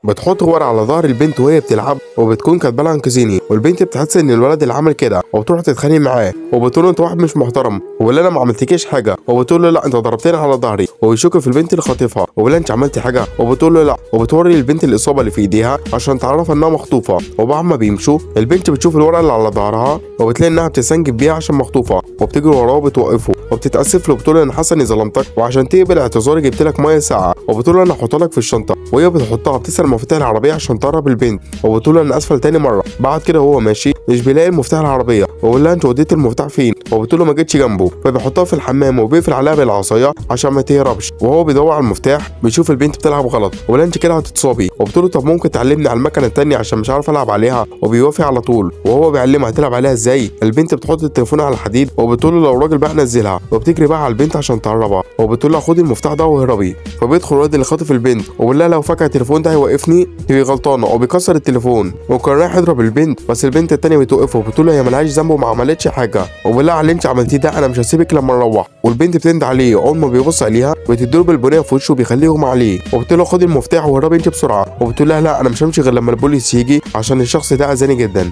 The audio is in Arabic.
بتحط ورقه على ظهر البنت وهي بتلعب وبتكون كاتبه لها انقذيني، والبنت بتحس ان الولد اللي عمل كده وبتروح تتخانق معاه وبتقول له انت واحد مش محترم، وبيقول انا ما عملتكيش حاجه، وبتقول له لا انت ضربتني على ظهري، وبيشك في البنت اللي خاطفها وبيقول انت عملتي حاجه، وبتقول له لا، وبتوري البنت الاصابه اللي في ايديها عشان تعرف انها مخطوفه. وبعد ما بيمشوا البنت بتشوف الورقه اللي على ظهرها وبتلاقي انها بتستنجد بيها عشان مخطوفه، وبتجري وراه وبتوقفه وبتتاسف له وبتقول له انا حاسه اني ظلمتك وعشان تقبل اعتذاري جبت لك ميه ساقعه، وبتقول له انا هحطها لك في الشنطه، وهي بتحطها بتسال مفاتيح العربيه عشان تقرب البنت، وبتقول له انا اسفه تاني مره. بعد كده وهو ماشي مش بيلاقي المفتاح العربيه، وبيقول لها انت وديت المفتاح فين، وبتقول له ما جيتش جنبه، فبيحطها في الحمام وبيقفل عليها بالعصايه عشان ما تهربش. وهو بيدور على المفتاح بيشوف البنت بتلعب غلط، وبيقول انت كده هتتصابي، وبتقول له طب ممكن تعلمني على المكنه التانيه عشان مش عارف العب عليها، وبيوافق على طول. وهو بيعلمها تلعب عليها ازاي. البنت بتحط التليفون على الحديد وبتقول له لو الراجل بقى نزلها، وبتجري بقى على البنت عشان تهربها، وبتقول لها خدي المفتاح ده واهربي. فبيدخل الواد اللي خاطف البنت وبيقول لها لو فاكر التليفون ده هيوقفني تبقي غلطانه، وبيكسر التليفون وكان رايح يضرب البنت، بس البنت التانيه بتوقفه وبتقول له هي ملهاش ذنب وما عملتش حاجه، وبيقول لها على اللي انت عملتيه ده انا مش هسيبك لما نروح. والبنت بتند عليه، اول ما بيبص عليها بتديله بالبنيه في وشه وبيخليه يغمى عليه، وبتقول له خدي المفتاح وهربي انت بسرعه، وبتقول لها لا انا مش همشي غير لما البوليس يجي عشان الشخص ده اذاني جدا.